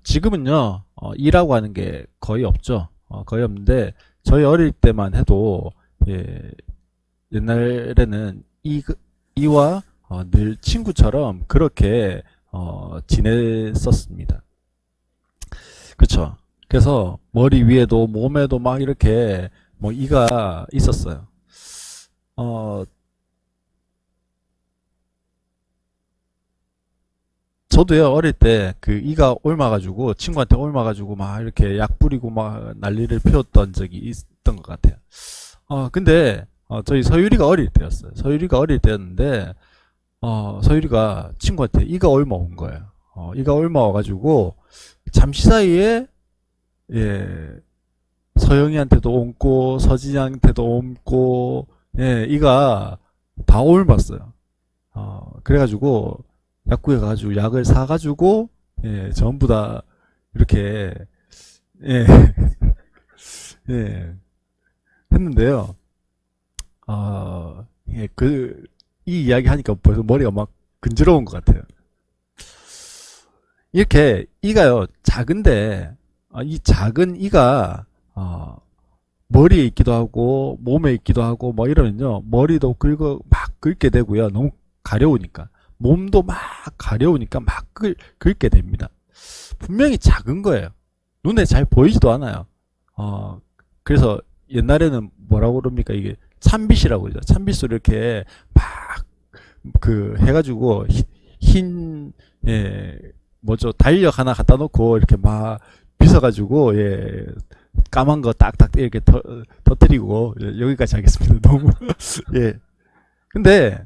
지금은요, 이라고 하는 게 거의 없죠. 거의 없는데, 저희 어릴 때만 해도, 예, 옛날에는 이와 늘 친구처럼 그렇게, 지냈었습니다. 그쵸. 그래서 머리 위에도 몸에도 막 이렇게 뭐 이가 있었어요. 어, 저도요, 어릴 때 그 이가 옮아가지고, 친구한테 옮아가지고 막 이렇게 약 뿌리고 막 난리를 피웠던 적이 있던 것 같아요. 근데, 저희 서유리가 어릴 때였어요. 서유리가 어릴 때였는데, 서유리가 친구한테 이가 옮아온 거예요. 이가 옮아와가지고, 잠시 사이에, 예, 서영이한테도 옮고, 서진이한테도 옮고, 예, 이가 다 옮았어요. 그래가지고, 약국에 가가지고 약을 사가지고, 예, 전부 다 이렇게, 예, 예, 했는데요. 예, 이 이야기 하니까 벌써 머리가 막 근지러운 것 같아요. 이렇게 이가요, 작은데, 이 작은 이가, 머리에 있기도 하고, 몸에 있기도 하고, 뭐 이러면요, 머리도 막 긁게 되고요. 너무 가려우니까. 몸도 막 가려우니까 막 긁게 됩니다. 분명히 작은 거예요. 눈에 잘 보이지도 않아요. 어, 그래서 옛날에는 뭐라고 그럽니까? 이게 찬빛이라고 그러죠. 찬빛으로 이렇게 막 그 해가지고 흰, 예, 뭐죠? 달력 하나 갖다 놓고 이렇게 막 빗어가지고, 예, 까만 거 딱딱 이렇게 터뜨리고, 여기까지 하겠습니다. 너무, 예. 근데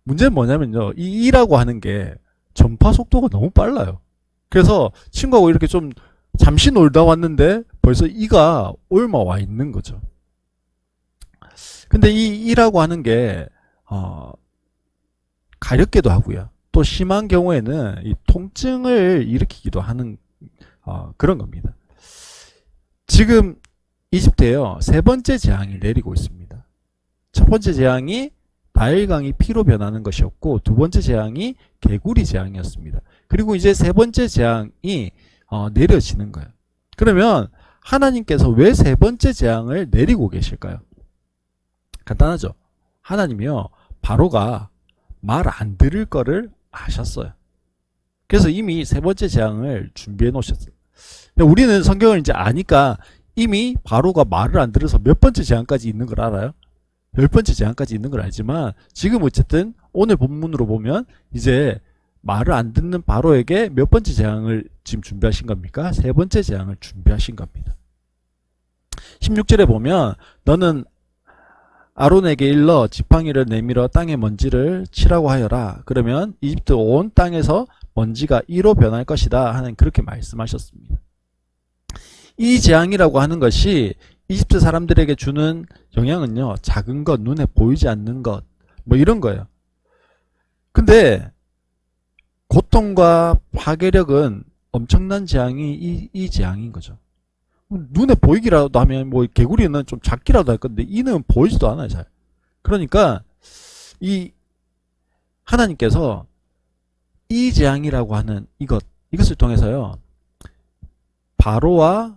문제는 뭐냐면요. 이 이라고 하는 게 전파 속도가 너무 빨라요. 그래서 친구하고 이렇게 좀 잠시 놀다 왔는데 벌써 이가 옮아 와 있는 거죠. 근데 이 이라고 하는 게 가렵게도 하고요. 또 심한 경우에는 이 통증을 일으키기도 하는 그런 겁니다. 지금 이집트에요. 세 번째 재앙이 내리고 있습니다. 첫 번째 재앙이 나일강이 피로 변하는 것이었고, 두 번째 재앙이 개구리 재앙이었습니다. 그리고 이제 세 번째 재앙이 내려지는 거예요. 그러면 하나님께서 왜 세 번째 재앙을 내리고 계실까요? 간단하죠. 하나님이요, 바로가 말 안 들을 거를 아셨어요. 그래서 이미 세 번째 재앙을 준비해 놓으셨어요. 우리는 성경을 이제 아니까 이미 바로가 말을 안 들어서 몇 번째 재앙까지 있는 걸 알아요. 10번째 재앙까지 있는 걸 알지만, 지금 어쨌든 오늘 본문으로 보면 이제 말을 안 듣는 바로에게 몇 번째 재앙을 지금 준비하신 겁니까? 세 번째 재앙을 준비하신 겁니다. 16절에 보면 너는 아론에게 일러 지팡이를 내밀어 땅의 먼지를 치라고 하여라. 그러면 이집트 온 땅에서 먼지가 이로 변할 것이다 하는 그렇게 말씀하셨습니다. 이 재앙이라고 하는 것이 이집트 사람들에게 주는 영향은요, 작은 것, 눈에 보이지 않는 것, 뭐 이런 거예요. 근데 고통과 파괴력은 엄청난 재앙이 이 재앙인 거죠. 눈에 보이기라도 하면 뭐 개구리는 좀 작기라도 할 건데 이는 보이지도 않아요, 잘. 그러니까 이 하나님께서 이 재앙이라고 하는 이것을 통해서요, 바로와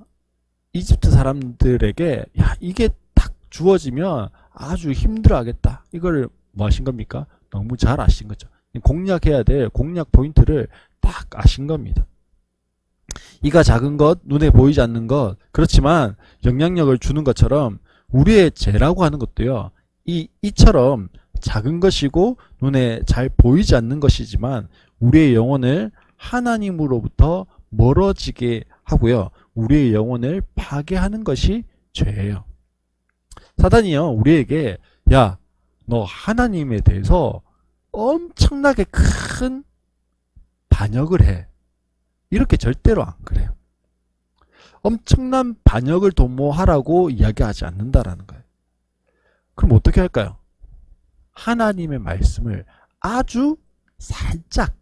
이집트 사람들에게, 야, 이게 딱 주어지면 아주 힘들어하겠다, 이걸 뭐 하신 겁니까? 너무 잘 아신 거죠. 공략해야 될 공략 포인트를 딱 아신 겁니다. 이가 작은 것, 눈에 보이지 않는 것, 그렇지만 영향력을 주는 것처럼 우리의 죄라고 하는 것도요, 이처럼 작은 것이고 눈에 잘 보이지 않는 것이지만 우리의 영혼을 하나님으로부터 멀어지게 하고요, 우리의 영혼을 파괴하는 것이 죄예요. 사단이요, 우리에게 야, 너 하나님에 대해서 엄청나게 큰 반역을 해, 이렇게 절대로 안 그래요. 엄청난 반역을 도모하라고 이야기하지 않는다라는 거예요. 그럼 어떻게 할까요? 하나님의 말씀을 아주 살짝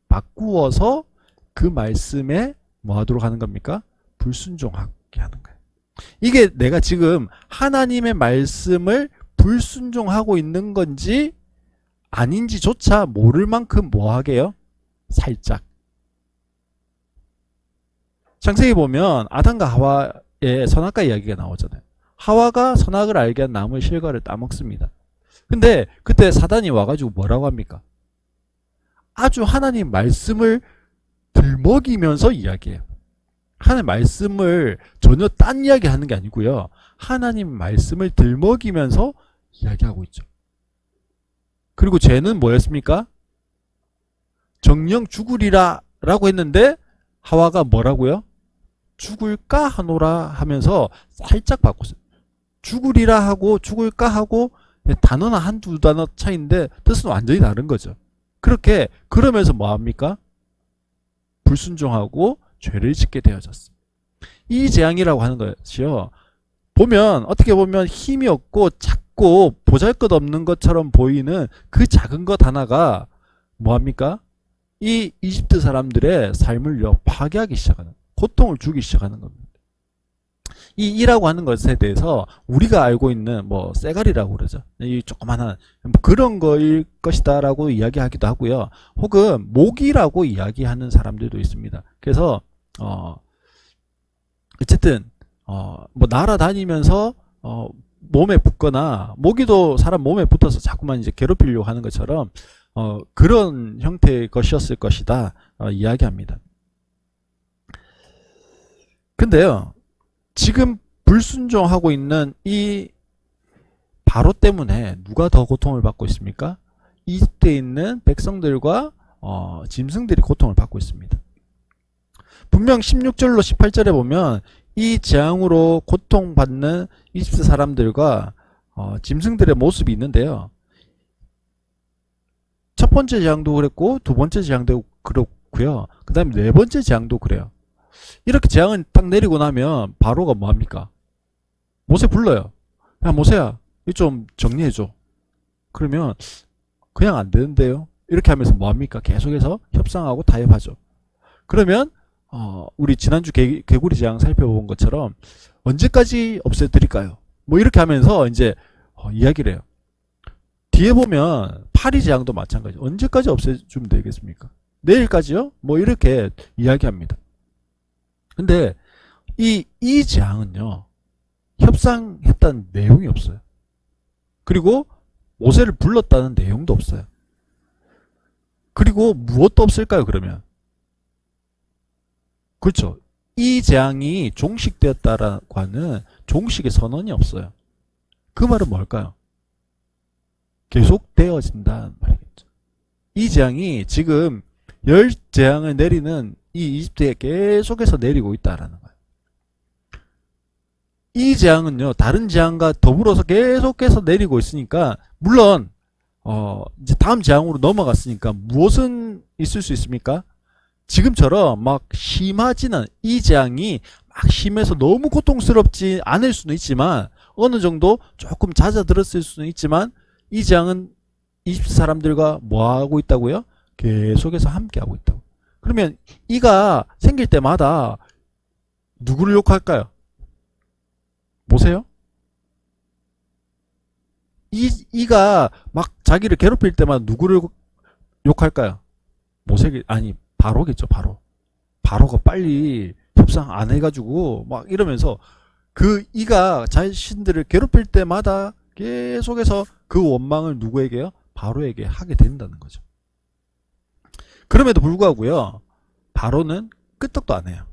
바꾸어서 그 말씀에 뭐 하도록 하는 겁니까? 불순종하게 하는 거예요. 이게 내가 지금 하나님의 말씀을 불순종하고 있는 건지 아닌지조차 모를 만큼 뭐 하게요? 살짝 창세기 보면 아담과 하와의 선악과 이야기가 나오잖아요. 하와가 선악을 알게 한 나무의 실과를 따먹습니다. 근데 그때 사단이 와가지고 뭐라고 합니까? 아주 하나님 말씀을 들먹이면서 이야기해요. 하나님 말씀을 전혀 딴 이야기 하는 게 아니고요. 하나님 말씀을 들먹이면서 이야기하고 있죠. 그리고 죄는 뭐였습니까? 정령 죽으리라 라고 했는데 하와가 뭐라고요? 죽을까 하노라 하면서 살짝 바꿨어요. 죽으리라 하고 죽을까 하고 단어는 한두 단어 차이인데 뜻은 완전히 다른 거죠. 그렇게 그러면서 뭐합니까? 불순종하고 죄를 짓게 되어졌어요. 이 재앙이라고 하는 것이요. 보면 어떻게 보면 힘이 없고 작고 보잘것없는 것처럼 보이는 그 작은 것 하나가 뭐합니까? 이 이집트 사람들의 삶을요 파괴하기 시작하는, 고통을 주기 시작하는 겁니다. 이 이라고 하는 것에 대해서 우리가 알고 있는 뭐 쇠갈이라고 그러죠. 이 조그만한 그런 거일 것이다라고 이야기하기도 하고요. 혹은 모기라고 이야기하는 사람들도 있습니다. 그래서 어쨌든 뭐 날아다니면서 몸에 붙거나, 모기도 사람 몸에 붙어서 자꾸만 이제 괴롭히려고 하는 것처럼 그런 형태의 것이었을 것이다 이야기합니다. 근데요, 지금 불순종하고 있는 이 바로 때문에 누가 더 고통을 받고 있습니까? 이집트에 있는 백성들과 짐승들이 고통을 받고 있습니다. 분명 16절로 18절에 보면 이 재앙으로 고통받는 이집트 사람들과 짐승들의 모습이 있는데요. 첫 번째 재앙도 그랬고 두 번째 재앙도 그렇고요. 그 다음에 네 번째 재앙도 그래요. 이렇게 재앙을 딱 내리고 나면 바로가 뭐합니까? 모세 불러요. 야 모세야, 이거 좀 정리해줘. 그러면 그냥 안 되는데요. 이렇게 하면서 뭐합니까? 계속해서 협상하고 타협하죠. 그러면 우리 지난주 개구리 재앙 살펴본 것처럼 언제까지 없애드릴까요? 뭐 이렇게 하면서 이제 이야기를 해요. 뒤에 보면 파리 재앙도 마찬가지. 언제까지 없애주면 되겠습니까? 내일까지요? 뭐 이렇게 이야기합니다. 근데 이 재앙은요, 협상했다는 내용이 없어요. 그리고 모세를 불렀다는 내용도 없어요. 그리고 무엇도 없을까요, 그러면? 그렇죠. 이 재앙이 종식되었다라고 하는 종식의 선언이 없어요. 그 말은 뭘까요? 계속 되어진다는 말이겠죠. 이 재앙이 지금 열 재앙을 내리는 이 이집트에 계속해서 내리고 있다라는 거예요. 이 재앙은요, 다른 재앙과 더불어서 계속해서 내리고 있으니까, 물론 이제 다음 재앙으로 넘어갔으니까 무엇은 있을 수 있습니까? 지금처럼 막 심하지는, 이 재앙이 막 심해서 너무 고통스럽지 않을 수는 있지만, 어느 정도 조금 잦아들었을 수는 있지만, 이 재앙은 이집트 사람들과 뭐 하고 있다고요? 계속해서 함께 하고 있다고. 그러면 이가 생길 때마다 누구를 욕할까요? 보세요. 이가 막 자기를 괴롭힐 때마다 누구를 욕할까요? 모세, 아니 바로겠죠. 바로가 빨리 협상 안 해가지고 막 이러면서 그 이가 자신들을 괴롭힐 때마다 계속해서 그 원망을 누구에게요? 바로에게 하게 된다는 거죠. 그럼에도 불구하고요, 바로는 끄떡도 안 해요.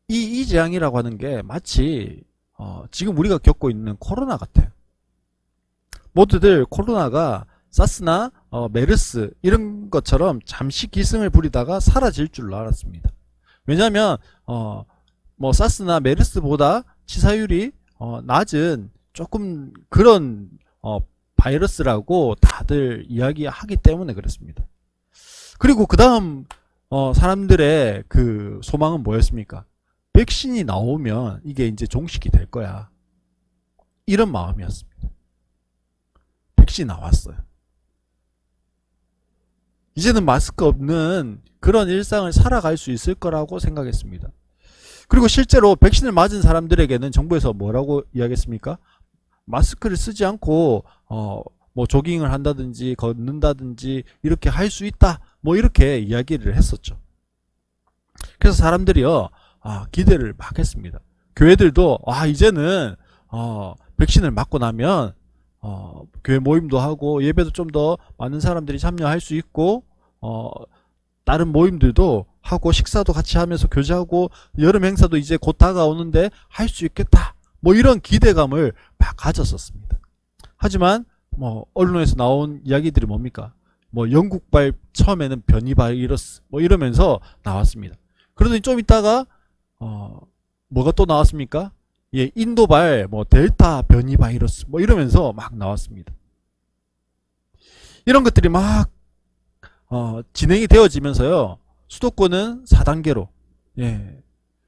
이 재앙이라고 하는 게 마치 지금 우리가 겪고 있는 코로나 같아요. 모두들 코로나가 사스나 메르스 이런 것처럼 잠시 기승을 부리다가 사라질 줄 알았습니다. 왜냐하면 뭐 사스나 메르스보다 치사율이 낮은 조금 그런 바이러스라고 다들 이야기하기 때문에 그렇습니다. 그리고 그 다음 사람들의 그 소망은 뭐였습니까? 백신이 나오면 이게 이제 종식이 될 거야, 이런 마음이었습니다. 백신이 나왔어요. 이제는 마스크 없는 그런 일상을 살아갈 수 있을 거라고 생각했습니다. 그리고 실제로 백신을 맞은 사람들에게는 정부에서 뭐라고 이야기했습니까? 마스크를 쓰지 않고 뭐 조깅을 한다든지 걷는다든지 이렇게 할 수 있다, 뭐 이렇게 이야기를 했었죠. 그래서 사람들이요, 기대를 막 했습니다. 교회들도, 이제는, 백신을 맞고 나면, 교회 모임도 하고, 예배도 좀 더 많은 사람들이 참여할 수 있고, 다른 모임들도 하고, 식사도 같이 하면서 교제하고, 여름 행사도 이제 곧 다가오는데 할 수 있겠다. 뭐 이런 기대감을 막 가졌었습니다. 하지만, 언론에서 나온 이야기들이 뭡니까? 영국발 처음에는 변이 바이러스, 이러면서 나왔습니다. 그러더니 좀 있다가, 뭐가 또 나왔습니까? 예, 인도발, 델타 변이 바이러스, 이러면서 막 나왔습니다. 이런 것들이 막, 진행이 되어지면서요, 수도권은 4단계로, 예.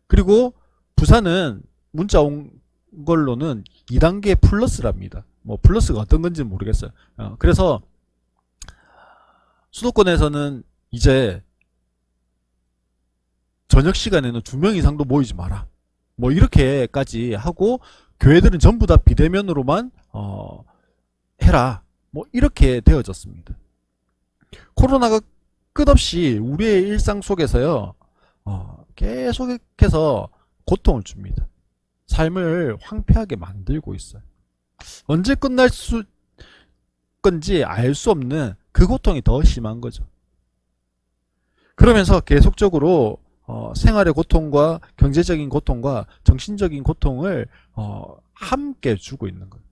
그리고 부산은 문자 온 걸로는 2단계 플러스랍니다. 플러스가 어떤 건지는 모르겠어요. 그래서 수도권에서는 이제 저녁 시간에는 2명 이상도 모이지 마라. 이렇게까지 하고 교회들은 전부 다 비대면으로만 해라. 이렇게 되어졌습니다. 코로나가 끝없이 우리의 일상 속에서요, 계속해서 고통을 줍니다. 삶을 황폐하게 만들고 있어요. 언제 끝날 건지 알 수 없는 그 고통이 더 심한 거죠. 그러면서 계속적으로 생활의 고통과 경제적인 고통과 정신적인 고통을 함께 주고 있는 거예요.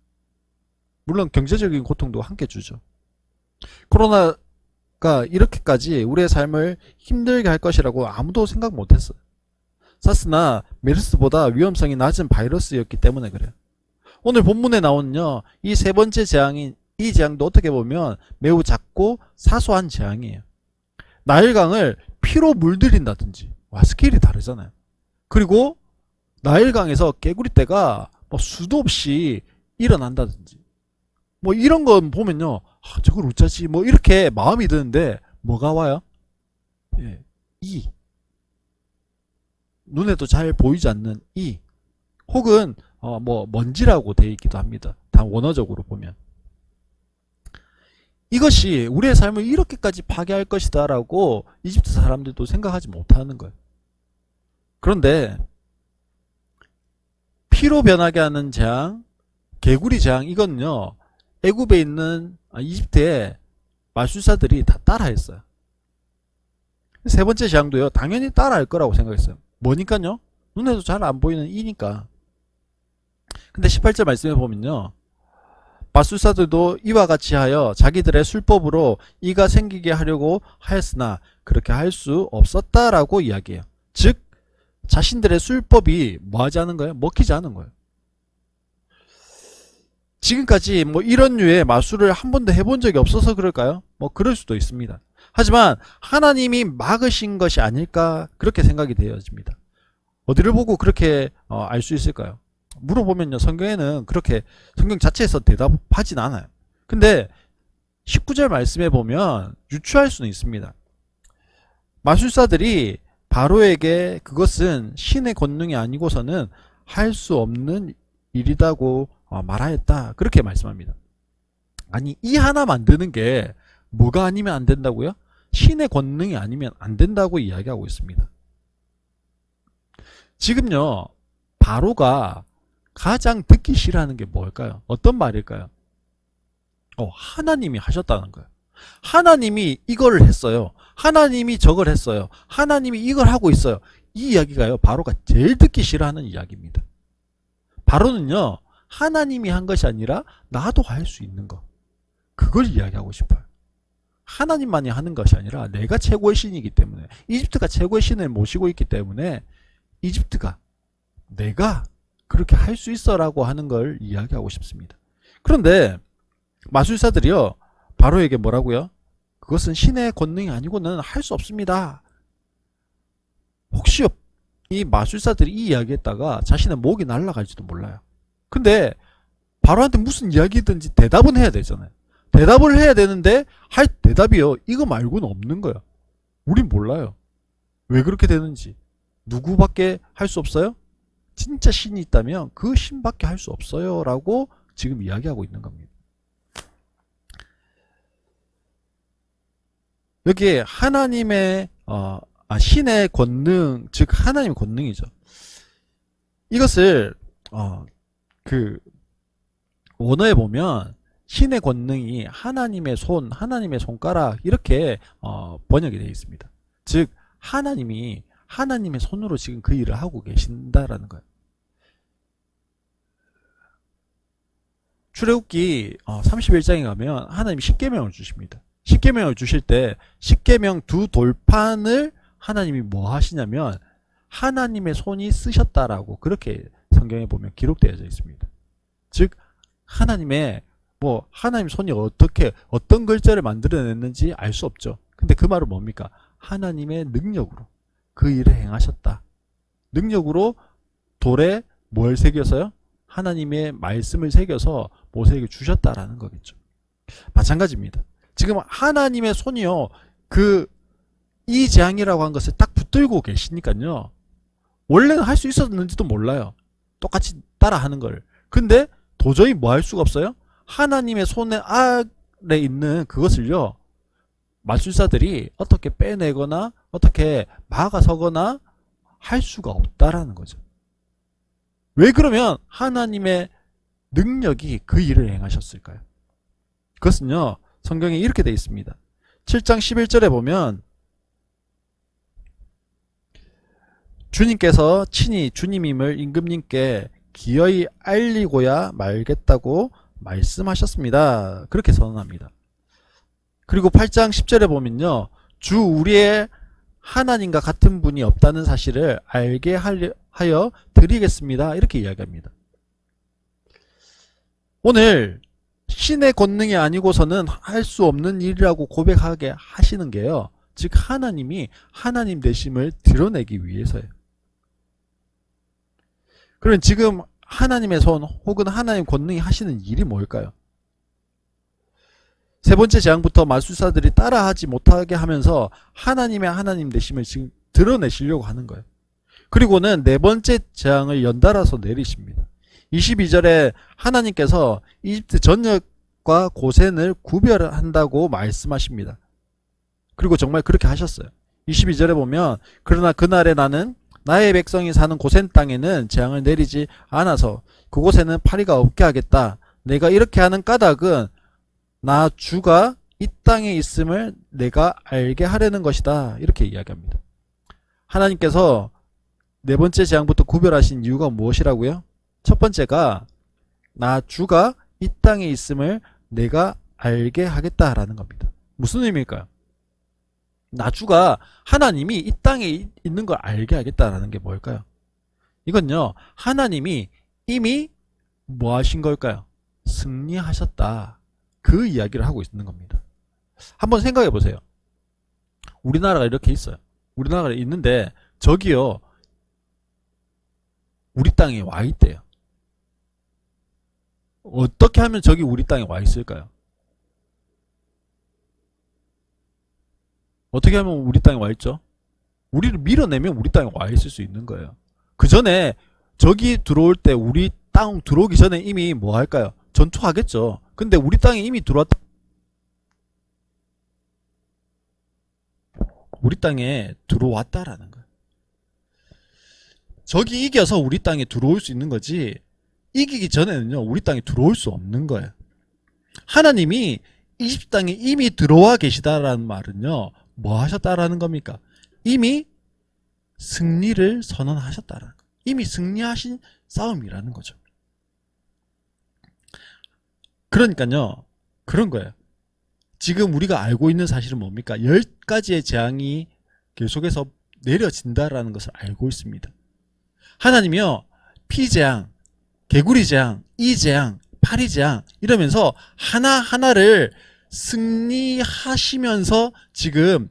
물론 경제적인 고통도 함께 주죠. 코로나가 이렇게까지 우리의 삶을 힘들게 할 것이라고 아무도 생각 못했어요. 사스나 메르스보다 위험성이 낮은 바이러스였기 때문에 그래요. 오늘 본문에 나오는요, 이 세 번째 재앙인 이 재앙도 어떻게 보면 매우 작고 사소한 재앙이에요. 나일강을 피로 물들인다든지, 스케일이 다르잖아요. 그리고 나일강에서 개구리떼가 수도 없이 일어난다든지, 이런 건 보면요, 저걸 어쩌지, 이렇게 마음이 드는데 뭐가 와요? 예, 눈에도 잘 보이지 않는 혹은 먼지라고 되어 있기도 합니다. 다 원어적으로 보면. 이것이 우리의 삶을 이렇게까지 파괴할 것이다 라고 이집트 사람들도 생각하지 못하는 거예요. 그런데 피로 변하게 하는 재앙, 개구리 재앙, 이건요, 애굽에 있는 이집트의 마술사들이 다 따라했어요. 세 번째 재앙도요, 당연히 따라할 거라고 생각했어요. 뭐니까요? 눈에도 잘 안 보이는 이니까. 근데 18절 말씀해 보면요, 마술사들도 이와 같이 하여 자기들의 술법으로 이가 생기게 하려고 하였으나 그렇게 할 수 없었다라고 이야기해요. 즉 자신들의 술법이 뭐하지 않은 거예요? 먹히지 않은 거예요. 지금까지 이런 류의 마술을 한 번도 해본 적이 없어서 그럴까요? 그럴 수도 있습니다. 하지만 하나님이 막으신 것이 아닐까, 그렇게 생각이 되어집니다. 어디를 보고 그렇게 알 수 있을까요? 물어보면요, 성경에는 그렇게 성경 자체에서 대답하진 않아요. 근데 19절 말씀에 보면 유추할 수는 있습니다. 마술사들이 바로에게 그것은 신의 권능이 아니고서는 할 수 없는 일이라고 말하였다, 그렇게 말씀합니다. 아니, 이 하나 만드는 게 뭐가 아니면 안 된다고요? 신의 권능이 아니면 안 된다고 이야기하고 있습니다. 지금요, 바로가 가장 듣기 싫어하는 게 뭘까요? 어떤 말일까요? 하나님이 하셨다는 거예요. 하나님이 이걸 했어요. 하나님이 저걸 했어요. 하나님이 이걸 하고 있어요. 이 이야기가요, 바로가 제일 듣기 싫어하는 이야기입니다. 바로는요, 하나님이 한 것이 아니라 나도 할 수 있는 것, 그걸 이야기하고 싶어요. 하나님만이 하는 것이 아니라 내가 최고의 신이기 때문에, 이집트가 최고의 신을 모시고 있기 때문에 이집트가, 내가 그렇게 할 수 있어 라고 하는 걸 이야기하고 싶습니다. 그런데 마술사들이요, 바로에게 뭐라고요? 그것은 신의 권능이 아니고는 할 수 없습니다. 혹시요, 이 마술사들이 이 이야기했다가 자신의 목이 날아갈지도 몰라요. 근데 바로한테 무슨 이야기든지 대답은 해야 되잖아요. 대답을 해야 되는데 할 대답이요, 이거 말고는 없는 거예요. 우린 몰라요. 왜 그렇게 되는지. 누구밖에 할 수 없어요? 진짜 신이 있다면 그 신밖에 할 수 없어요 라고 지금 이야기하고 있는 겁니다. 여기에 하나님의 신의 권능, 즉 하나님의 권능이죠. 이것을 그 원어에 보면 신의 권능이 하나님의 손, 하나님의 손가락 이렇게 번역이 되어 있습니다. 즉 하나님이 하나님의 손으로 지금 그 일을 하고 계신다라는 거예요. 출애굽기 31장에 가면 하나님이 십계명을 주십니다. 십계명을 주실 때 십계명 두 돌판을 하나님이 뭐 하시냐면 하나님의 손이 쓰셨다라고 그렇게 성경에 보면 기록되어져 있습니다. 즉 하나님의 하나님 손이 어떤 글자를 만들어냈는지 알 수 없죠. 근데 그 말은 뭡니까? 하나님의 능력으로 그 일을 행하셨다. 능력으로 돌에 뭘 새겨서요? 하나님의 말씀을 새겨서 모세에게 주셨다라는 거겠죠. 마찬가지입니다. 지금 하나님의 손이요, 이 재앙이라고 한 것을 딱 붙들고 계시니까요. 원래는 할 수 있었는지도 몰라요. 똑같이 따라하는 걸. 근데 도저히 뭐 할 수가 없어요? 하나님의 손에 아래 있는 그것을요, 마술사들이 어떻게 빼내거나 어떻게 막아서거나 할 수가 없다라는 거죠. 왜 그러면 하나님의 능력이 그 일을 행하셨을까요? 그것은요, 성경에 이렇게 되어 있습니다. 7장 11절에 보면 주님께서 친히 주님임을 임금님께 기어이 알리고야 말겠다고 말씀하셨습니다. 그렇게 선언합니다. 그리고 8장 10절에 보면요, 주 우리의 하나님과 같은 분이 없다는 사실을 알게 하여 드리겠습니다. 이렇게 이야기합니다. 오늘 신의 권능이 아니고서는 할 수 없는 일이라고 고백하게 하시는 게요, 즉 하나님이 하나님 되심을 드러내기 위해서예요. 그러면 지금 하나님의 손 혹은 하나님 권능이 하시는 일이 뭘까요? 세 번째 재앙부터 마술사들이 따라하지 못하게 하면서 하나님의 하나님 되심을 지금 드러내시려고 하는 거예요. 그리고는 네 번째 재앙을 연달아서 내리십니다. 22절에 하나님께서 이집트 전역과 고센을 구별한다고 말씀하십니다. 그리고 정말 그렇게 하셨어요. 22절에 보면 그러나 그날에 나는 나의 백성이 사는 고센 땅에는 재앙을 내리지 않아서 그곳에는 파리가 없게 하겠다. 내가 이렇게 하는 까닭은 나 주가 이 땅에 있음을 내가 알게 하려는 것이다. 이렇게 이야기합니다. 하나님께서 네 번째 재앙부터 구별하신 이유가 무엇이라고요? 첫 번째가 나 주가 이 땅에 있음을 내가 알게 하겠다라는 겁니다. 무슨 의미일까요? 나 주가 하나님이 이 땅에 있는 걸 알게 하겠다라는 게 뭘까요? 이건요, 하나님이 이미 뭐 하신 걸까요? 승리하셨다. 그 이야기를 하고 있는 겁니다. 한번 생각해 보세요. 우리나라가 이렇게 있어요. 우리나라가 있는데 저기요, 우리 땅에 와 있대요. 어떻게 하면 저기 우리 땅에 와 있을까요? 어떻게 하면 우리 땅에 와 있죠? 우리를 밀어내면 우리 땅에 와 있을 수 있는 거예요. 그 전에 저기 들어올 때 우리 땅 들어오기 전에 이미 뭐 할까요? 전투하겠죠. 근데 우리 땅에 이미 들어왔다. 우리 땅에 들어왔다라는 거예요. 적이 이겨서 우리 땅에 들어올 수 있는 거지, 이기기 전에는요 우리 땅에 들어올 수 없는 거예요. 하나님이 이집트 땅에 이미 들어와 계시다라는 말은요, 뭐 하셨다라는 겁니까? 이미 승리를 선언하셨다라는 거예요. 이미 승리하신 싸움이라는 거죠. 그러니까요, 그런 거예요. 지금 우리가 알고 있는 사실은 뭡니까? 10가지의 재앙이 계속해서 내려진다라는 것을 알고 있습니다. 하나님이요, 피재앙, 개구리재앙, 이재앙, 파리재앙 이러면서 하나하나를 승리하시면서 지금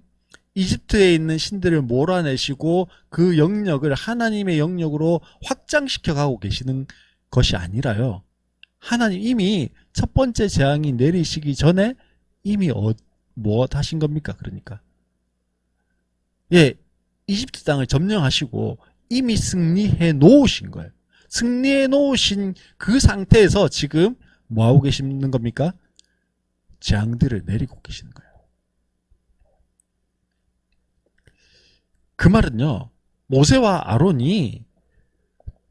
이집트에 있는 신들을 몰아내시고 그 영역을 하나님의 영역으로 확장시켜 가고 계시는 것이 아니라요, 하나님 이미 첫 번째 재앙이 내리시기 전에 이미 뭐 하신 겁니까? 그러니까 이집트 땅을 점령하시고 이미 승리해 놓으신 거예요. 승리해 놓으신 그 상태에서 지금 뭐 하고 계시는 겁니까? 재앙들을 내리고 계시는 거예요. 그 말은요, 모세와 아론이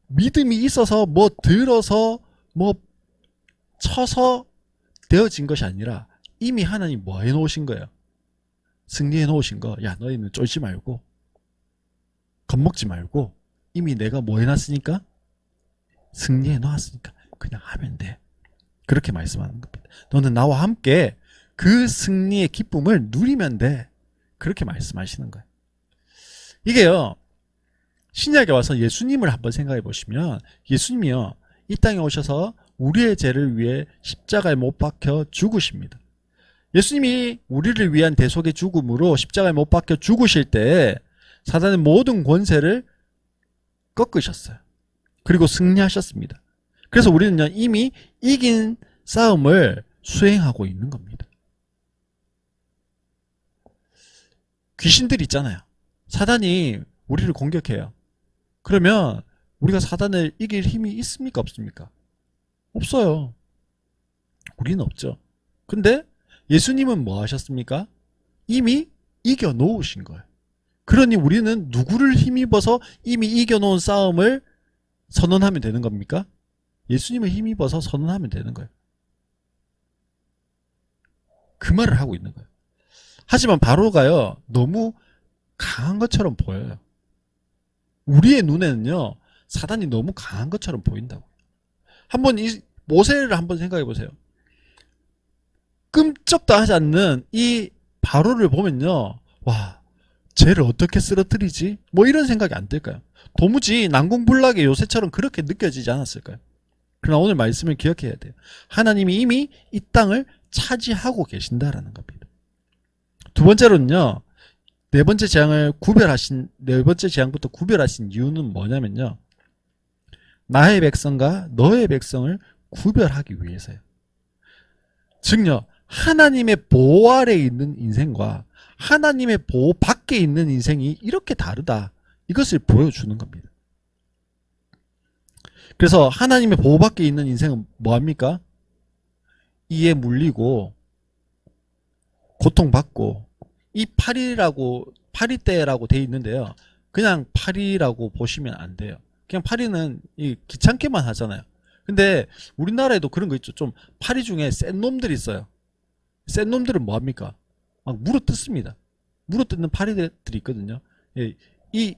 믿음이 있어서 뭐 들어서 뭐 쳐서 되어진 것이 아니라 이미 하나님 뭐 해놓으신 거예요? 승리해 놓으신 거. 야, 너희는 쫄지 말고 겁먹지 말고 이미 내가 뭐 해놨으니까 승리해 놓았으니까 그냥 하면 돼. 그렇게 말씀하는 겁니다. 너는 나와 함께 그 승리의 기쁨을 누리면 돼. 그렇게 말씀하시는 거예요. 이게요, 신약에 와서 예수님을 한번 생각해 보시면 예수님이요, 이 땅에 오셔서 우리의 죄를 위해 십자가에 못 박혀 죽으십니다. 예수님이 우리를 위한 대속의 죽음으로 십자가에 못 박혀 죽으실 때 사단의 모든 권세를 꺾으셨어요. 그리고 승리하셨습니다. 그래서 우리는요, 이미 이긴 싸움을 수행하고 있는 겁니다. 귀신들 있잖아요. 사단이 우리를 공격해요. 그러면 우리가 사단을 이길 힘이 있습니까? 없습니까? 없어요. 우리는 없죠. 근데 예수님은 뭐 하셨습니까? 이미 이겨 놓으신 거예요. 그러니 우리는 누구를 힘입어서 이미 이겨 놓은 싸움을 선언하면 되는 겁니까? 예수님을 힘입어서 선언하면 되는 거예요. 그 말을 하고 있는 거예요. 하지만 바로가요, 너무 강한 것처럼 보여요. 우리의 눈에는요, 사단이 너무 강한 것처럼 보인다고. 한번 이 모세를 한번 생각해 보세요. 끔찍도 하지 않는 이 바로를 보면요, 와, 쟤를 어떻게 쓰러뜨리지? 뭐 이런 생각이 안 들까요? 도무지 난공불락의 요새처럼 그렇게 느껴지지 않았을까요? 그러나 오늘 말씀을 기억해야 돼요. 하나님이 이미 이 땅을 차지하고 계신다라는 겁니다. 두 번째로는요, 네 번째 재앙부터 구별하신 이유는 뭐냐면요, 나의 백성과 너의 백성을 구별하기 위해서요. 즉요, 하나님의 보호 아래에 있는 인생과 하나님의 보호 밖에 있는 인생이 이렇게 다르다. 이것을 보여주는 겁니다. 그래서 하나님의 보호 밖에 있는 인생은 뭐합니까? 이에 물리고 고통받고, 이 파리떼라고 돼 있는데요, 그냥 파리라고 보시면 안 돼요. 그냥 파리는 귀찮게만 하잖아요. 근데 우리나라에도 그런 거 있죠. 좀 파리 중에 센 놈들이 있어요. 센 놈들은 뭐합니까? 막 물어뜯습니다. 물어뜯는 파리들이 있거든요. 이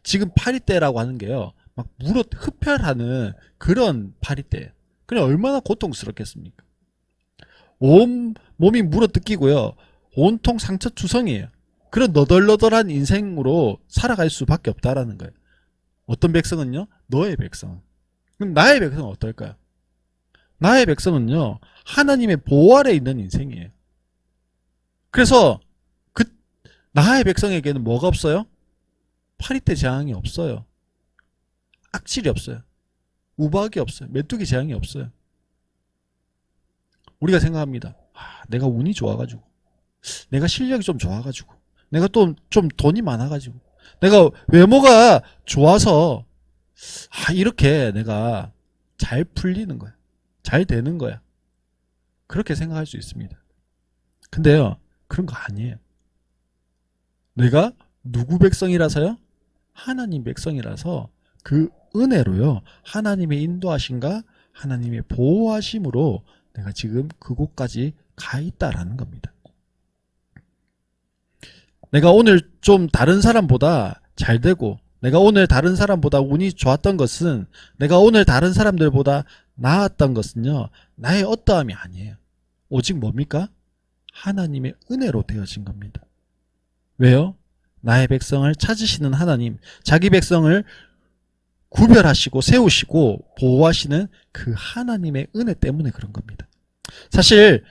지금 파리떼라고 하는 게요, 막 흡혈하는 그런 파리떼예요. 그냥 얼마나 고통스럽겠습니까? 온 몸이 물어뜯기고요, 온통 상처투성이에요. 그런 너덜너덜한 인생으로 살아갈 수밖에 없다라는 거예요. 어떤 백성은요? 너의 백성은. 그럼 나의 백성은 어떨까요? 나의 백성은요, 하나님의 보호 아래에 있는 인생이에요. 그래서 나의 백성에게는 뭐가 없어요? 파리떼 재앙이 없어요. 악질이 없어요. 우박이 없어요. 메뚜기 재앙이 없어요. 우리가 생각합니다. 내가 운이 좋아가지고, 내가 실력이 좀 좋아가지고, 내가 또 좀 돈이 많아가지고, 내가 외모가 좋아서 이렇게 내가 잘 풀리는 거야. 잘 되는 거야. 그렇게 생각할 수 있습니다. 근데요, 그런 거 아니에요. 내가 누구 백성이라서요? 하나님 백성이라서 그 은혜로요, 하나님의 인도하심과 하나님의 보호하심으로 내가 지금 그곳까지 가 있다라는 겁니다. 내가 오늘 좀 다른 사람보다 잘 되고, 내가 오늘 다른 사람보다 운이 좋았던 것은, 내가 오늘 다른 사람들보다 나았던 것은요, 나의 어떠함이 아니에요. 오직 뭡니까? 하나님의 은혜로 되어진 겁니다. 왜요? 나의 백성을 찾으시는 하나님, 자기 백성을 구별하시고 세우시고 보호하시는 그 하나님의 은혜 때문에 그런 겁니다. 사실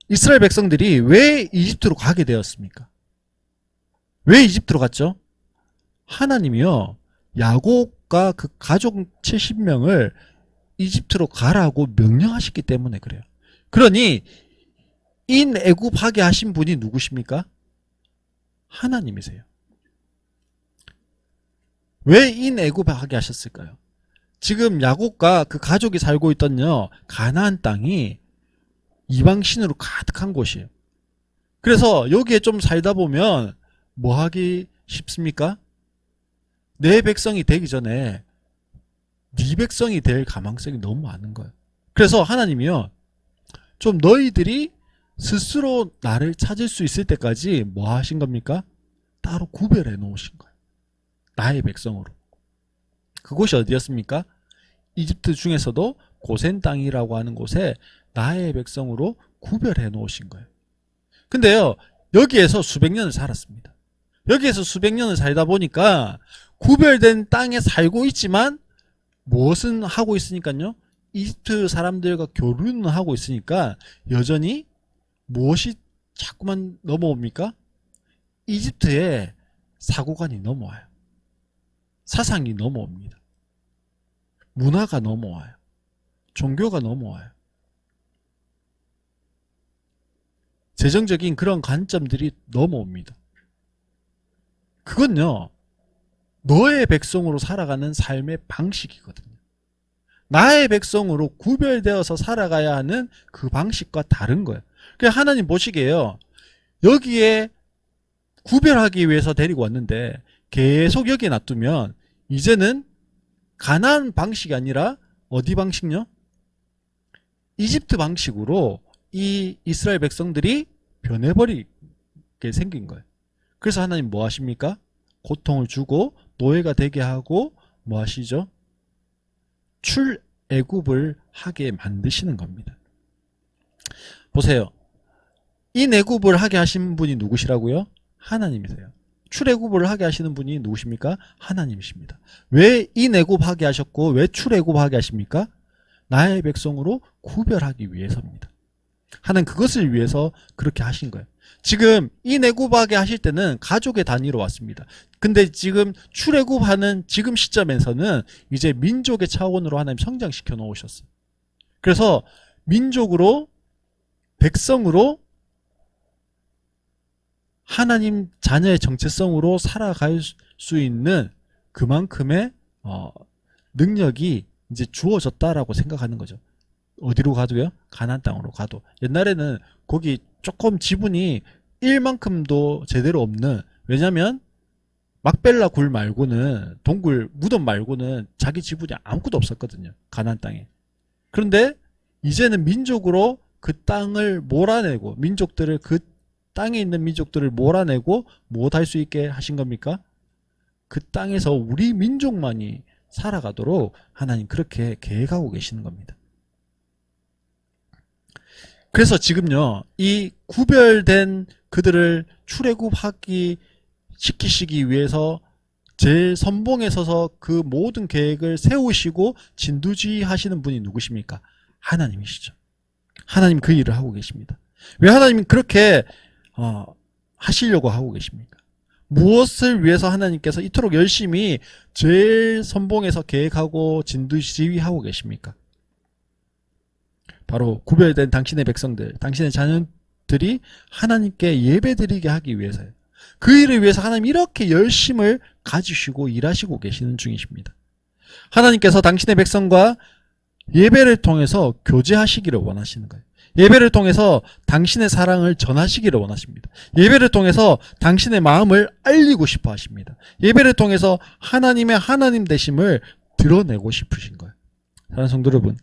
이스라엘 백성들이 왜 이집트로 가게 되었습니까? 왜 이집트로 갔죠? 하나님이요, 야곱과 그 가족 70명을 이집트로 가라고 명령하셨기 때문에 그래요. 그러니 인애굽하게 하신 분이 누구십니까? 하나님이세요. 왜 인애굽하게 하셨을까요? 지금 야곱과 그 가족이 살고 있던요, 가나안 땅이 이방신으로 가득한 곳이에요. 그래서 여기에 좀 살다 보면 뭐 하기 싶습니까? 내 백성이 되기 전에 네 백성이 될 가망성이 너무 많은 거예요. 그래서 하나님이요, 좀 너희들이 스스로 나를 찾을 수 있을 때까지 뭐 하신 겁니까? 따로 구별해 놓으신 거예요. 나의 백성으로. 그곳이 어디였습니까? 이집트 중에서도 고센 땅이라고 하는 곳에 나의 백성으로 구별해 놓으신 거예요. 근데요, 여기에서 수백 년을 살았습니다. 여기에서 수백 년을 살다 보니까 구별된 땅에 살고 있지만 무엇은 하고 있으니까요? 이집트 사람들과 교류는 하고 있으니까 여전히 무엇이 자꾸만 넘어옵니까? 이집트의 사고관이 넘어와요. 사상이 넘어옵니다. 문화가 넘어와요. 종교가 넘어와요. 재정적인 그런 관점들이 넘어옵니다. 그건요, 너의 백성으로 살아가는 삶의 방식이거든요. 나의 백성으로 구별되어서 살아가야 하는 그 방식과 다른 거예요. 그러니까 하나님 보시기에요, 여기에 구별하기 위해서 데리고 왔는데 계속 여기에 놔두면 이제는 가나안 방식이 아니라 어디 방식요? 이집트 방식으로 이 이스라엘 백성들이 변해버리게 생긴 거예요. 그래서 하나님 뭐 하십니까? 고통을 주고 노예가 되게 하고 뭐 하시죠? 출애굽을 하게 만드시는 겁니다. 보세요. 이 내굽을 하게 하신 분이 누구시라고요? 하나님이세요. 출애굽을 하게 하시는 분이 누구십니까? 하나님이십니다. 왜 이 내굽하게 하셨고 왜 출애굽하게 하십니까? 나의 백성으로 구별하기 위해서입니다. 하나님 그것을 위해서 그렇게 하신 거예요. 지금 이 내굽하게 하실 때는 가족의 단위로 왔습니다. 근데 지금 출애굽하는 지금 시점에서는 이제 민족의 차원으로 하나님 성장시켜 놓으셨어요. 그래서 민족으로, 백성으로 하나님 자녀의 정체성으로 살아갈 수 있는 그만큼의 능력이 이제 주어졌다라고 생각하는 거죠. 어디로 가도요? 가나안 땅으로 가도. 옛날에는 거기 조금 지분이 1만큼도 제대로 없는, 왜냐면 막벨라 굴 말고는, 동굴 무덤 말고는 자기 지분이 아무것도 없었거든요. 가나안 땅에. 그런데 이제는 민족으로 그 땅을 몰아내고, 민족들을, 그 땅에 있는 민족들을 몰아내고 못 할 수 있게 하신 겁니까? 그 땅에서 우리 민족만이 살아가도록 하나님 그렇게 계획하고 계시는 겁니다. 그래서 지금요, 이 구별된 그들을 출애굽하기 시키시기 위해서 제일 선봉에 서서 그 모든 계획을 세우시고 진두지휘하시는 분이 누구십니까? 하나님이시죠. 하나님 그 일을 하고 계십니다. 왜 하나님이 그렇게 하시려고 하고 계십니까? 무엇을 위해서 하나님께서 이토록 열심히 제일 선봉에서 계획하고 진두지휘하고 계십니까? 바로 구별된 당신의 백성들, 당신의 자녀들이 하나님께 예배드리게 하기 위해서요. 그 일을 위해서 하나님 이렇게 열심을 가지시고 일하시고 계시는 중이십니다. 하나님께서 당신의 백성과 예배를 통해서 교제하시기를 원하시는 거예요. 예배를 통해서 당신의 사랑을 전하시기를 원하십니다. 예배를 통해서 당신의 마음을 알리고 싶어 하십니다. 예배를 통해서 하나님의 하나님 되심을 드러내고 싶으신 거예요. 사랑하는 성도 여러분,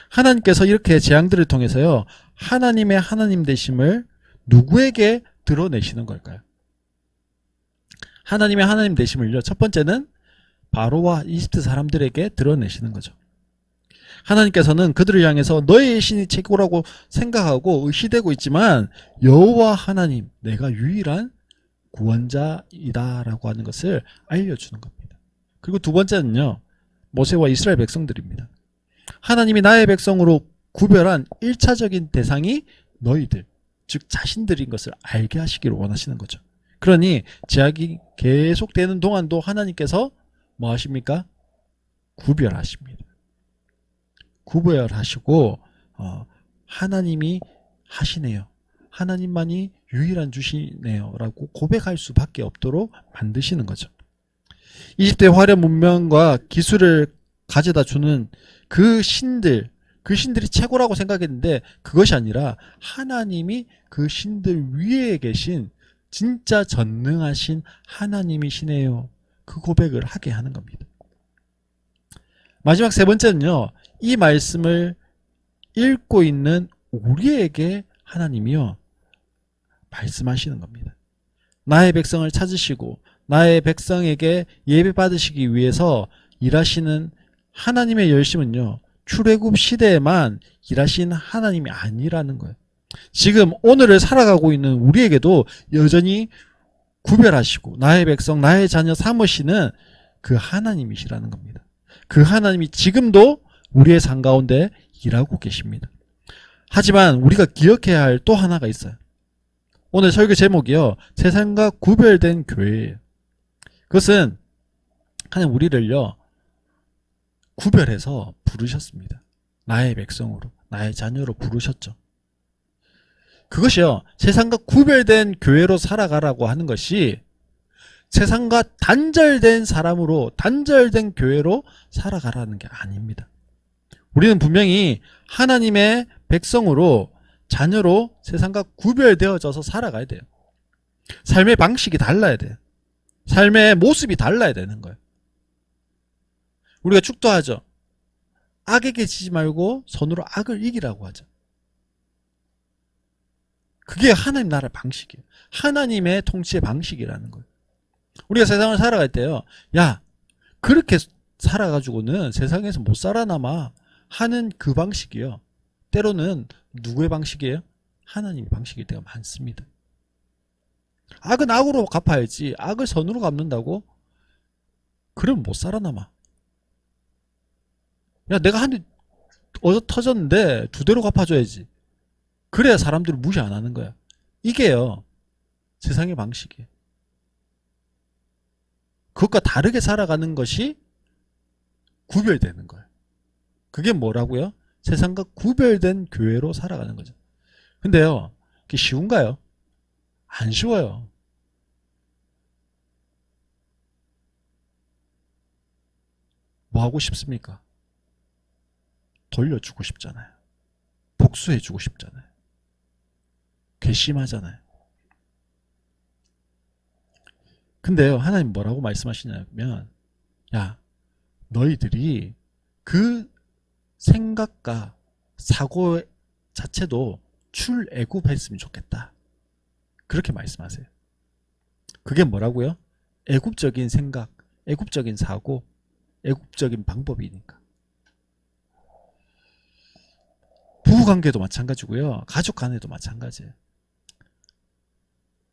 하나님께서 이렇게 재앙들을 통해서요, 하나님의 하나님 되심을 누구에게 드러내시는 걸까요? 하나님의 하나님 되심을요, 첫 번째는 바로와 이집트 사람들에게 드러내시는 거죠. 하나님께서는 그들을 향해서 너의 신이 최고라고 생각하고 의시되고 있지만 여호와 하나님, 내가 유일한 구원자이다라고 하는 것을 알려주는 겁니다. 그리고 두 번째는요, 모세와 이스라엘 백성들입니다. 하나님이 나의 백성으로 구별한 1차적인 대상이 너희들, 즉 자신들인 것을 알게 하시기를 원하시는 거죠. 그러니 제약이 계속되는 동안도 하나님께서 뭐 하십니까? 구별하십니다. 구별하시고 하나님이 하시네요. 하나님만이 유일한 주시네요 라고 고백할 수밖에 없도록 만드시는 거죠. 이집트의 화려한 문명과 기술을 가져다 주는 그 신들이 최고라고 생각했는데 그것이 아니라 하나님이 그 신들 위에 계신 진짜 전능하신 하나님이시네요. 그 고백을 하게 하는 겁니다. 마지막 세 번째는요. 이 말씀을 읽고 있는 우리에게 하나님이요. 말씀하시는 겁니다. 나의 백성을 찾으시고 나의 백성에게 예배 받으시기 위해서 일하시는 하나님의 열심은요. 출애굽 시대에만 일하신 하나님이 아니라는 거예요. 지금 오늘을 살아가고 있는 우리에게도 여전히 구별하시고 나의 백성, 나의 자녀 삼으시는 그 하나님이시라는 겁니다. 그 하나님이 지금도 우리의 삶 가운데 일하고 계십니다. 하지만 우리가 기억해야 할 또 하나가 있어요. 오늘 설교 제목이요. 세상과 구별된 교회예요. 그것은 하나님 우리를요. 구별해서 부르셨습니다. 나의 백성으로, 나의 자녀로 부르셨죠. 그것이요. 세상과 구별된 교회로 살아가라고 하는 것이 세상과 단절된 사람으로, 단절된 교회로 살아가라는 게 아닙니다. 우리는 분명히 하나님의 백성으로, 자녀로 세상과 구별되어져서 살아가야 돼요. 삶의 방식이 달라야 돼요. 삶의 모습이 달라야 되는 거예요. 우리가 축도하죠. 악에게 지지 말고 손으로 악을 이기라고 하죠. 그게 하나님 나라의 방식이에요. 하나님의 통치의 방식이라는 거예요. 우리가 세상을 살아갈 때요. 야, 그렇게 살아가지고는 세상에서 못 살아남아 하는 그 방식이요. 때로는 누구의 방식이에요? 하나님의 방식일 때가 많습니다. 악은 악으로 갚아야지. 악을 선으로 갚는다고? 그러면 못 살아남아. 야, 내가 한 대 어저 터졌는데 두 대로 갚아줘야지. 그래야 사람들을 무시 안 하는 거야. 이게요. 세상의 방식이에요. 그것과 다르게 살아가는 것이 구별되는 거예요. 그게 뭐라고요? 세상과 구별된 교회로 살아가는 거죠. 근데요. 그게 쉬운가요? 안 쉬워요. 뭐 하고 싶습니까? 돌려주고 싶잖아요. 복수해주고 싶잖아요. 괘씸하잖아요. 근데요, 하나님 뭐라고 말씀하시냐면, 야, 너희들이 그 생각과 사고 자체도 출애굽했으면 좋겠다. 그렇게 말씀하세요. 그게 뭐라고요? 애굽적인 생각, 애굽적인 사고, 애굽적인 방법이니까. 부부관계도 마찬가지고요. 가족 간에도 마찬가지예요.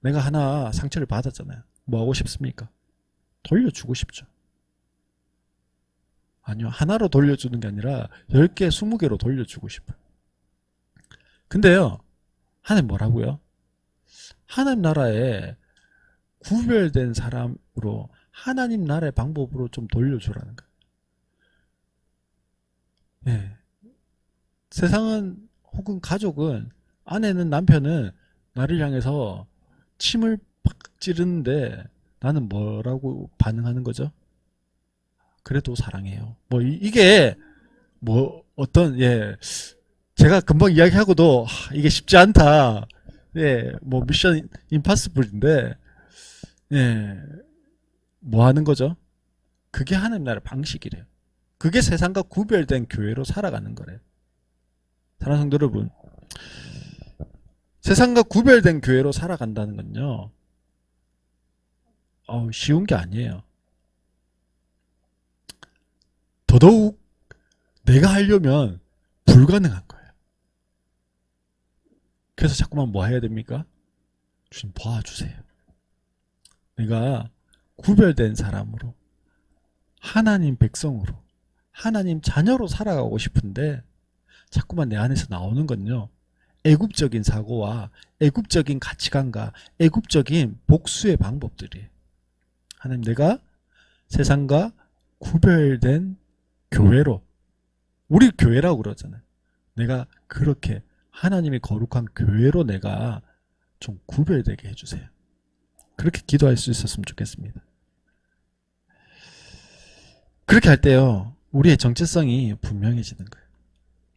내가 하나 상처를 받았잖아요. 뭐 하고 싶습니까? 돌려주고 싶죠. 아니요. 하나로 돌려주는 게 아니라 10개, 20개로 돌려주고 싶어요. 근데요. 하나님 뭐라고요? 하나님 나라에 구별된 사람으로 하나님 나라의 방법으로 좀 돌려주라는 거예요. 네. 세상은 혹은 가족은 아내는 남편은 나를 향해서 침을 팍 찌르는데 나는 뭐라고 반응하는 거죠? 그래도 사랑해요. 뭐 이게 뭐 어떤 제가 금방 이야기하고도 이게 쉽지 않다. 뭐 미션 임파서블인데 뭐 하는 거죠? 그게 하나님 나라의 방식이래요. 그게 세상과 구별된 교회로 살아가는 거래요. 사랑하는 성도 여러분, 세상과 구별된 교회로 살아간다는 건요, 쉬운 게 아니에요. 더더욱 내가 하려면 불가능한 거예요. 그래서 자꾸만 뭐 해야 됩니까? 주님 도와주세요. 내가 구별된 사람으로, 하나님 백성으로, 하나님 자녀로 살아가고 싶은데 자꾸만 내 안에서 나오는 건요, 애굽적인 사고와 애굽적인 가치관과 애굽적인 복수의 방법들이에요. 하나님, 내가 세상과 구별된 교회로, 우리 교회라고 그러잖아요. 내가 그렇게 하나님의 거룩한 교회로 내가 좀 구별되게 해주세요. 그렇게 기도할 수 있었으면 좋겠습니다. 그렇게 할 때요, 우리의 정체성이 분명해지는 거예요.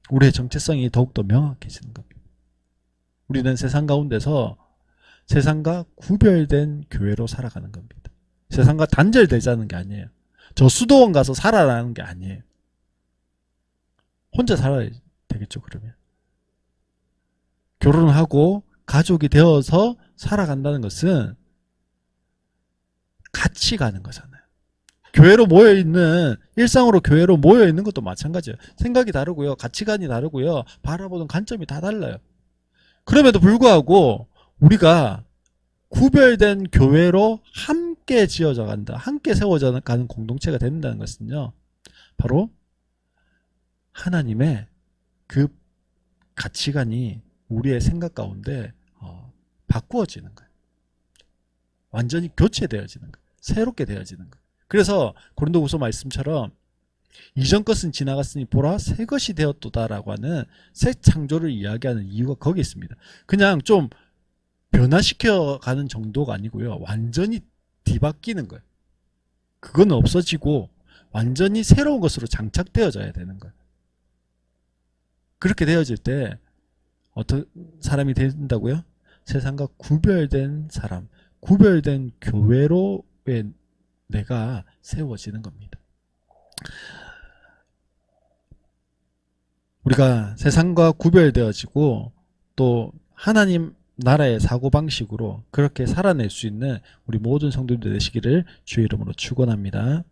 우리의 정체성이 더욱더 명확해지는 겁니다. 우리는 세상 가운데서 세상과 구별된 교회로 살아가는 겁니다. 세상과 단절되자는 게 아니에요. 저 수도원 가서 살아라는 게 아니에요. 혼자 살아야 되겠죠, 그러면. 결혼하고 가족이 되어서 살아간다는 것은 같이 가는 거잖아요. 교회로 모여있는, 일상으로 교회로 모여있는 것도 마찬가지예요. 생각이 다르고요. 가치관이 다르고요. 바라보는 관점이 다 달라요. 그럼에도 불구하고 우리가 구별된 교회로 함께 지어져 간다. 함께 세워져 가는 공동체가 된다는 것은요. 바로 하나님의 그 가치관이 우리의 생각 가운데 바꾸어지는 거예요. 완전히 교체되어지는 거예요. 새롭게 되어지는 거예요. 그래서 고린도후서 말씀처럼 이전 것은 지나갔으니 보라 새 것이 되었도다라고 하는 새 창조를 이야기하는 이유가 거기 있습니다. 그냥 좀 변화시켜가는 정도가 아니고요. 완전히 뒤바뀌는 거예요. 그건 없어지고 완전히 새로운 것으로 장착되어져야 되는 거예요. 그렇게 되어질 때 어떤 사람이 된다고요? 세상과 구별된 사람, 구별된 교회로의 내가 세워지는 겁니다. 우리가 세상과 구별되어지고 또 하나님 나라의 사고방식으로 그렇게 살아낼 수 있는 우리 모든 성도들 되시기를 주의 이름으로 축원합니다.